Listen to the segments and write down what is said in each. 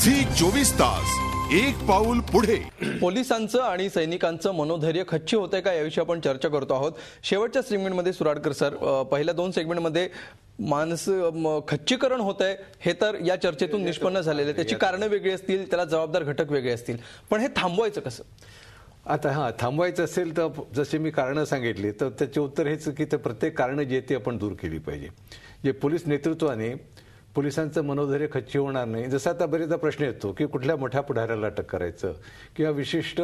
Zee 24 तास एक पाऊल पुढे. पोलिसांचं आणि सैनिकांचं मनोधैर्य खच्ची होते का याविषयी आपण चर्चा करतो आहोत. शेवटच्या सेगमेंटमध्ये सुराडकर सर, पहिल्या 2 सेगमेंटमध्ये खच्चीकरण होत आहे हे तर या चर्चेतून निष्पन्न झालेलं आहे. त्याची कारणं वेगळी असतील, त्याला जबाबदार घटक वेगळे असतील, पण हे थांबवायचं कसं? आता थांबवायचं असेल तर जसे मी कारणं सांगितली तर त्याचे उत्तर हेच की ते प्रत्येक कारणं जे ते आपण दूर केली पाहिजे. जे पोलीस नेतृत्वाने पोलिसांचं मनोधैर्य खच्ची होणार नाही. जसं आता बरेचदा प्रश्न येतो की कुठल्या मोठ्या पुढाऱ्याला अटक करायचं किंवा विशिष्ट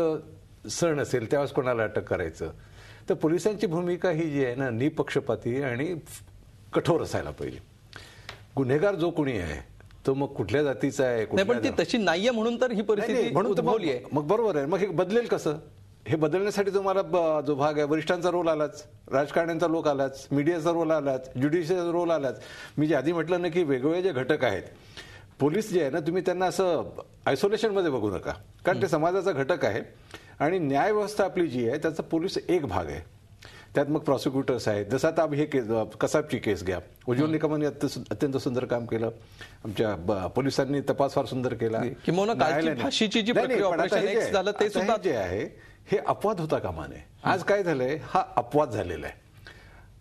सण असेल त्यावेळेस कोणाला अटक करायचं. तर पोलिसांची भूमिका ही जी आहे ना, निपक्षपाती आणि कठोर असायला पाहिजे. गुन्हेगार जो कोणी आहे तो मग कुठल्या जातीचा आहे, पण ती तशी नाहीये म्हणून तर ही परिस्थिती उद्भवली आहे. मग बरोबर आहे. मग हे बदलेल कसं? हे बदलण्यासाठी तुम्हाला जो भाग आहे, वरिष्ठांचा रोल आलाच, राजकारण्यांचा लोक आलाच, मीडियाचा रोल आलाच, ज्युडिशियलचा रोल आलाच. मी जे आधी म्हटलं ना की वेगवेगळे जे घटक आहेत, पोलीस जे आहे ना, तुम्ही त्यांना असं आयसोलेशनमध्ये बघू नका, कारण ते समाजाचा घटक आहे. आणि न्याय व्यवस्था आपली जी आहे त्याचा पोलीस एक भाग आहे. त्यात मग प्रॉसिक्युटर्स आहेत. जसं आता हे केस, कसाबची केस घ्या, उज्ज्वल निकमांनी अत्यंत सुंदर काम केलं. आमच्या पोलिसांनी तपास फार सुंदर केला. फाशीची जी प्रक्रिया झालं ते सुद्धा जे आहे हे अपवाद होता कामा नये. आज काय झालंय, हा अपवाद झालेला आहे.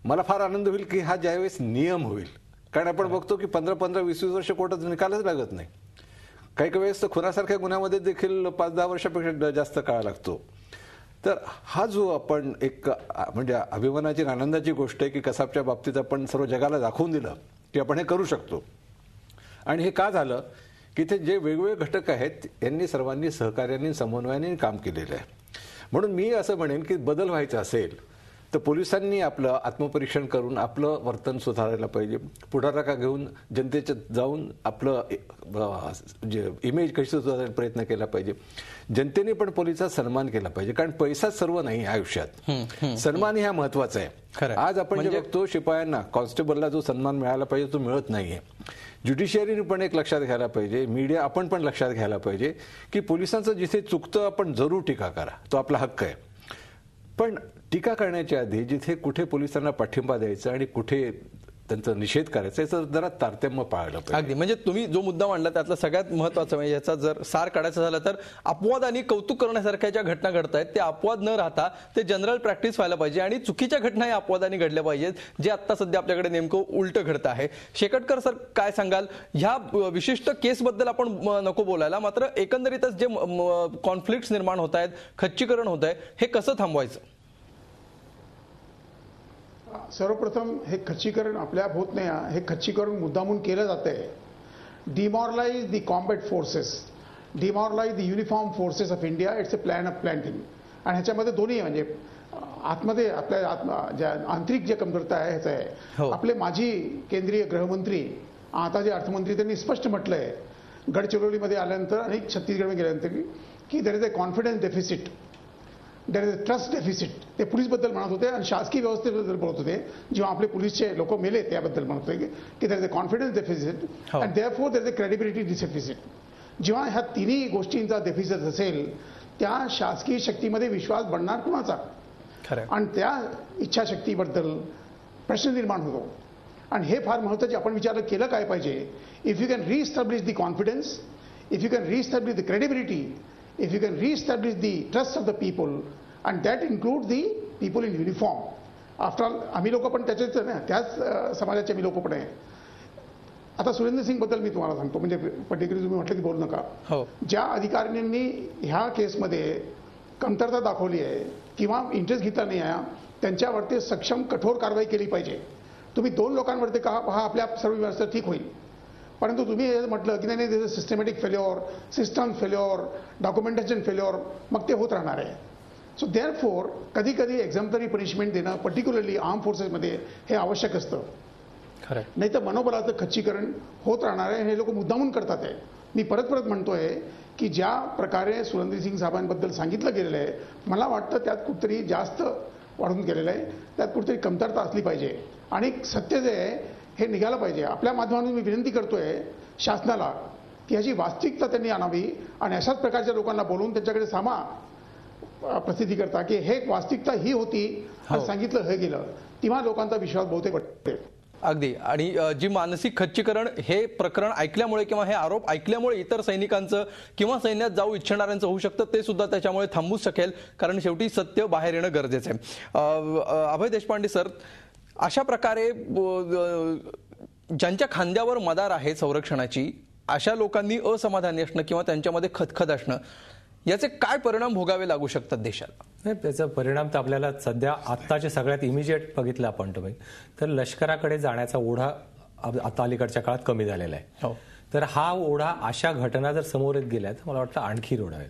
मला फार आनंद होईल की हा ज्यावेळेस नियम होईल, कारण आपण बघतो की 15-15, 20-20 वर्ष कोर्टात निकालच लागत नाही. काही काही वेळेस तर खुनासारख्या गुन्ह्यामध्ये देखील 5-10 वर्षापेक्षा जास्त काळ लागतो. तर हा जो आपण एक म्हणजे अभिमानाची आणि आनंदाची गोष्ट आहे की कसाबच्या बाबतीत आपण सर्व जगाला दाखवून दिलं की आपण हे करू शकतो. आणि हे का झालं की ते जे वेगवेगळे घटक आहेत यांनी सर्वांनी सहकार्याने समन्वयाने काम केलेलं आहे. म्हणून मी असं म्हणेन की बदल व्हायचा असेल तर पोलिसांनी आपलं आत्मपरीक्षण करून आपलं वर्तन सुधारायला पाहिजे. पुढाकार घेऊन जनतेच्या जाऊन आपलं जे इमेज कशी सुधारायला प्रयत्न केला पाहिजे. जनतेने पण पोलिसाचा सन्मान केला पाहिजे, कारण पैसाच सर्व नाही आयुष्यात. सन्मान हा महत्वाचा आहे. आज आपण जे बघतो शिपायांना, कॉन्स्टेबलला जो सन्मान मिळाला पाहिजे तो मिळत नाहीये. ज्युडिशियरीने पण एक लक्षात घ्यायला पाहिजे, मीडिया आपण पण लक्षात घ्यायला पाहिजे की पोलिसांचं जिथे चुकतं आपण जरूर टीका करा, तो आपला हक्क आहे. पण टीका करण्याच्या आधी जिथे कुठे पोलिसांना पाठिंबा द्यायचा आणि कुठे त्यांचा निषेध करायचा याचं जरा तारतम्य पाळलं पाहिजे. अगदी, म्हणजे तुम्ही जो मुद्दा मांडला त्यातला सगळ्यात महत्वाचा म्हणजे याचा जर सार काढायचा झाला तर अपवाद आणि कौतुक करण्यासारख्या ज्या घटना घडत आहेत ते अपवाद न राहता ते जनरल प्रॅक्टिस व्हायला पाहिजे आणि चुकीच्या घटना या अपवादाने घडल्या पाहिजेत, जे आता सध्या आपल्याकडे नेमकं उलट घडत आहे. शेकटकर सर, काय सांगाल ह्या विशिष्ट केसबद्दल? आपण नको बोलायला, मात्र एकंदरीतच जे कॉन्फ्लिक्ट निर्माण होत आहेत, खच्चीकरण होत आहे, हे कसं थांबवायचं? सर्वप्रथम हे खच्चीकरण आपल्या होत नाही. हे खच्चीकरण मुद्दामून केलं जात आहे. Demoralise the combat forces, demoralise the uniform forces of India. It's a plan of planning. आणि ह्याच्यामध्ये दोन्ही म्हणजे आतमध्ये आपल्या ज्या आंतरिक जे कमतरता आहे ह्याचं आहे. आपले माजी केंद्रीय गृहमंत्री, आता जे अर्थमंत्री, त्यांनी स्पष्ट म्हटलंय गडचिरोलीमध्ये आल्यानंतर आणि छत्तीसगडमध्ये गेल्यानंतर की there is a confidence deficit, there is a trust deficit. ते पोलीसबद्दल म्हणत होते आणि शासकीय व्यवस्थेबद्दल बोलत होते. जेव्हा आपले पोलीसचे लोक मेले त्याबद्दल म्हणत होते की there is a confidence deficit and therefore there is a credibility deficit. जेव्हा ह्या तिन्ही गोष्टींचा डेफिसिट असेल त्या शासकीय शक्तीमध्ये विश्वास बनणार कुणाचा? आणि त्या इच्छाशक्तीबद्दल प्रश्न निर्माण होतो. आणि हे फार महत्त्वाचे आपण विचार केलं काय पाहिजे. If you can reestablish the confidence, if you can reestablish the credibility, if you can re-establish the trust of the people, and that includes the people in uniform. After all, आम्ही लोक पण त्याच्याच ना, त्याच समाजाचे आम्ही लोक पण आहे. आता सुरेंद्र सिंग बद्दल मी तुम्हाला सांगतो, म्हणजे पर्टिक्युलरली तुम्ही म्हटलं की बोलू नका. ज्या अधिकाऱ्यांनी ह्या केसमध्ये कमतरता दाखवली आहे किंवा इंटरेस्ट घेतला नाही आहे, त्यांच्यावरती सक्षम कठोर कारवाई केली पाहिजे. तुम्ही 2 लोकांवरती का हा आपल्या सर्व व्यवस्था ठीक होईल, परंतु तुम्ही हे म्हटलं की नाही systematic failure, system failure, documentation failure, मग ते होत राहणार आहे. सो देअरफॉर कधी कधी एक्झाम्पलरी पनिशमेंट देणं पर्टिक्युलरली आर्म फोर्सेसमध्ये हे आवश्यक असतं. नाही तर मनोबलाचं खच्चीकरण होत राहणार आहे. हे लोक मुद्दामून करतात आहे. मी परत परत म्हणतोय की ज्या प्रकारे सुरेंद्र सिंग साहेबांबद्दल सांगितलं गेलेलं आहे, मला वाटतं त्यात कुठेतरी जास्त वाढून गेलेलं आहे. त्यात कुठेतरी कमतरता असली पाहिजे आणि सत्य जे आहे हे निघालं पाहिजे. आपल्या माध्यमातून मी विनंती करतोय शासनाला की ह्याची वास्तविकता त्यांनी आणावी आणि अशाच प्रकारच्या लोकांना बोलून त्यांच्याकडे सामा प्रसिद्धी करता की हे वास्तविकता ही होती, सांगितलं हे गेलं, तेव्हा लोकांचा विश्वास बहुतेक वाटते. अगदी. आणि जी मानसिक खच्चीकरण हे प्रकरण ऐकल्यामुळे किंवा हे आरोप ऐकल्यामुळे इतर सैनिकांचं किंवा सैन्यात जाऊ इच्छिणाऱ्यांचं होऊ शकतं, ते सुद्धा त्याच्यामुळे थांबू शकेल, कारण शेवटी सत्य बाहेर येणं गरजेचं आहे. अभय देशपांडे सर, अशा प्रकारे ज्यांच्या खांद्यावर मदार आहे संरक्षणाची, अशा लोकांनी असमाधानी असणं किंवा त्यांच्यामध्ये खदखद असणं, याचे काय परिणाम भोगावे लागू शकतात देशाला? त्याचा परिणाम तर आपल्याला सध्या आत्ताचे सगळ्यात इमिजिएट बघितलं आपण तुम्ही तर लष्कराकडे जाण्याचा ओढा आता अलीकडच्या काळात कमी झालेला आहे. तर हा ओढा अशा घटना जर समोर येत गेल्या तर मला वाटतं आणखी ओढावेल.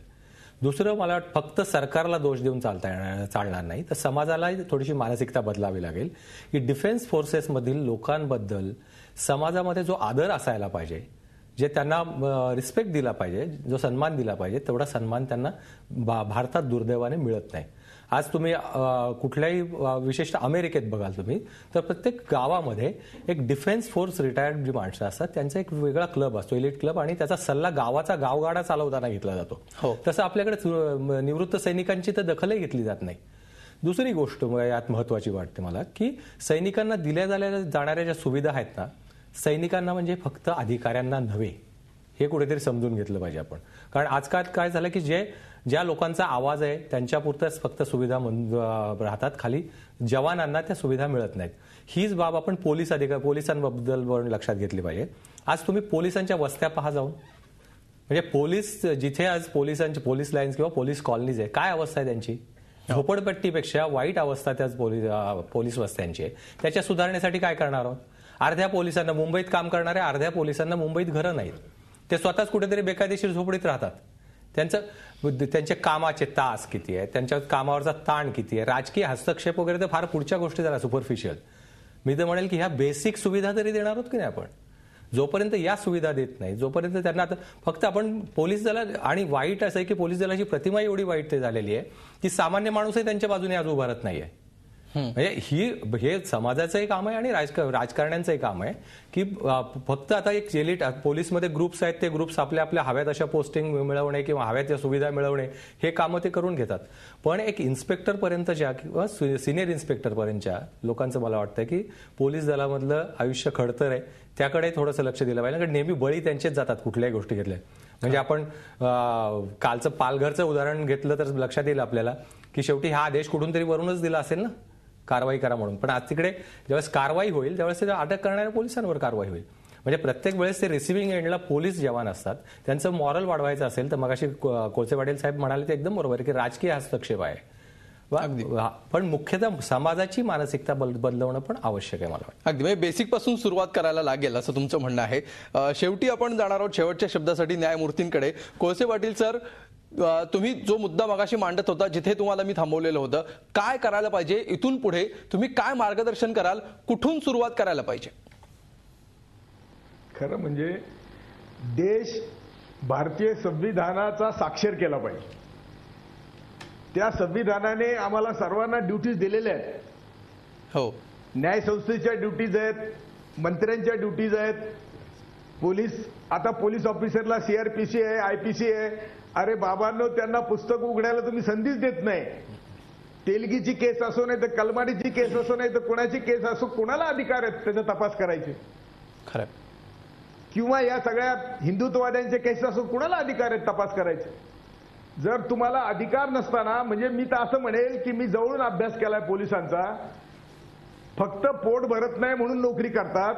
दुसरं मला वाटतं फक्त सरकारला दोष देऊन चालणार नाही, तर समाजाला थोडीशी मानसिकता बदलावी लागेल की डिफेन्स फोर्सेसमधील लोकांबद्दल समाजामध्ये जो आदर असायला पाहिजे, जे त्यांना रिस्पेक्ट दिला पाहिजे, जो सन्मान दिला पाहिजे, तेवढा सन्मान त्यांना भारतात दुर्दैवाने मिळत नाही. आज तुम्ही कुठल्याही विशेषतः अमेरिकेत बघाल तुम्ही तर प्रत्येक गावामध्ये एक डिफेन्स फोर्स रिटायर्ड जी माणसं असतात त्यांचा एक वेगळा क्लब असतो, इलिट क्लब, आणि त्याचा सल्ला गावाचा गावगाडा चालवताना घेतला जातो. तसं आपल्याकडे निवृत्त सैनिकांची तर दखलही घेतली जात नाही. दुसरी गोष्ट यात महत्वाची वाटते मला की सैनिकांना दिल्या जाणाऱ्या ज्या सुविधा आहेत ना, सैनिकांना म्हणजे फक्त अधिकाऱ्यांना नव्हे, हे कुठेतरी समजून घेतलं पाहिजे आपण. कारण आजकाल काय झालं की ज्या लोकांचा आवाज आहे त्यांच्यापुरत्याच फक्त सुविधा राहतात, खाली जवानांना त्या सुविधा मिळत नाहीत. हीच बाब आपण पोलिसांबद्दल लक्षात घेतली पाहिजे. आज तुम्ही पोलिसांच्या वस्त्या पहा जाऊन, म्हणजे पोलीस जिथे आज पोलीस लाईन्स किंवा पोलीस कॉलनीज आहे, काय अवस्था आहे त्यांची? झोपडपट्टीपेक्षा वाईट अवस्था त्या पोलीस वस्त्यांची आहे. त्याच्या सुधारणेसाठी काय करणार आहोत? अर्ध्या पोलिसांना मुंबईत काम करणाऱ्या अर्ध्या पोलिसांना मुंबईत घरं नाहीत, ते स्वतःच कुठेतरी बेकायदेशीर झोपडीत राहतात. त्यांचे कामाचे तास किती आहे, त्यांच्या कामावरचा ताण किती आहे, राजकीय हस्तक्षेप वगैरे तर फार पुढच्या गोष्टी झाल्या सुपरफिशियल. मी तर म्हणेल की ह्या बेसिक सुविधा तरी देणार आहोत की नाही आपण? जोपर्यंत या सुविधा देत नाही, जोपर्यंत त्यांना फक्त आपण पोलीस दला, आणि वाईट असं आहे की पोलीस दलाची प्रतिमा एवढी वाईट ते झालेली आहे की सामान्य माणूसही त्यांच्या बाजूने आज उभारत नाहीये. म्हणजे हे समाजाचंही काम आहे आणि राजकारण्यांचंही काम आहे की फक्त आता एक जेलीट पोलीसमध्ये ग्रुप्स आहेत, ते ग्रुप्स आपल्या हव्यात अशा पोस्टिंग मिळवणे किंवा हव्यात त्या सुविधा मिळवणे हे कामं ते करून घेतात. पण एक इन्स्पेक्टर पर्यंतच्या किंवा सिनियर इन्स्पेक्टर पर्यंतच्या लोकांचं मला वाटतं की पोलीस दलामधलं आयुष्य खडतर आहे, त्याकडे थोडंसं लक्ष दिलं पाहिजे. कारण नेहमी बळी त्यांचेच जातात कुठल्याही गोष्टी घेतल्या. म्हणजे आपण कालचं पालघरचं उदाहरण घेतलं तर लक्षात येईल आपल्याला की शेवटी हा आदेश कुठून तरी वरूनच दिला असेल ना, कारवाई करा म्हणून. पण आज तिकडे ज्यावेळेस कारवाई होईल त्यावेळेस अटक करणाऱ्या पोलिसांवर कारवाई होईल. म्हणजे प्रत्येक वेळेस ते रिसिव्हिंग एंडला पोलीस जवान असतात, त्यांचं मॉरल वाढवायचं असेल तर मगाशी कोळसे पाटील साहेब म्हणाले ते एकदम बरोबर की राजकीय हस्तक्षेप आहे, पण मुख्यतः समाजाची मानसिकता बदलवणं पण आवश्यक आहे मला वाटतं. अगदी, म्हणजे बेसिक पासून सुरुवात करायला लागेल असं तुमचं म्हणणं आहे. शेवटी आपण जाणार आहोत शेवटच्या शब्दासाठी न्यायमूर्तींकडे. कोळसे पाटील सर, तुम्ही जो मुद्दा मगाशी मांडत होता, जिथे तुम्हाला मी थांबवलेलं होतं, काय करायला पाहिजे इथून पुढे, तुम्ही काय मार्गदर्शन कराल, कुठून सुरुवात करायला पाहिजे? खरं म्हणजे देश भारतीय संविधानाचा साक्षर केला पाहिजे. त्या संविधानाने आम्हाला सर्वांना ड्युटीज दिलेल्या आहेत. हो, न्यायसंस्थेच्या ड्युटीज आहेत, मंत्र्यांच्या ड्युटीज आहेत, आता पोलीस ऑफिसरला सीआरपीसी आहे, आयपीसी आहे. अरे बाबांनो, त्यांना पुस्तक उघडायला तुम्ही संधीच देत नाही. तेलगीची केस असो नाही तर कलमाडीची केस असो नाही तर कोणाची केस असो, कोणाला अधिकार आहेत त्याचा तपास करायचे? खरं. किंवा या सगळ्या हिंदुत्ववाद्यांचे केस असो, कुणाला अधिकार आहेत तपास करायचे? जर तुम्हाला अधिकार नसताना, म्हणजे मी तर असं म्हणेल की मी जवळून अभ्यास केलाय पोलिसांचा, फक्त पोट भरत नाही म्हणून नोकरी करतात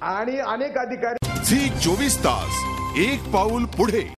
आणि अनेक अधिकारी. झी 24 तास, एक पाऊल पुढे.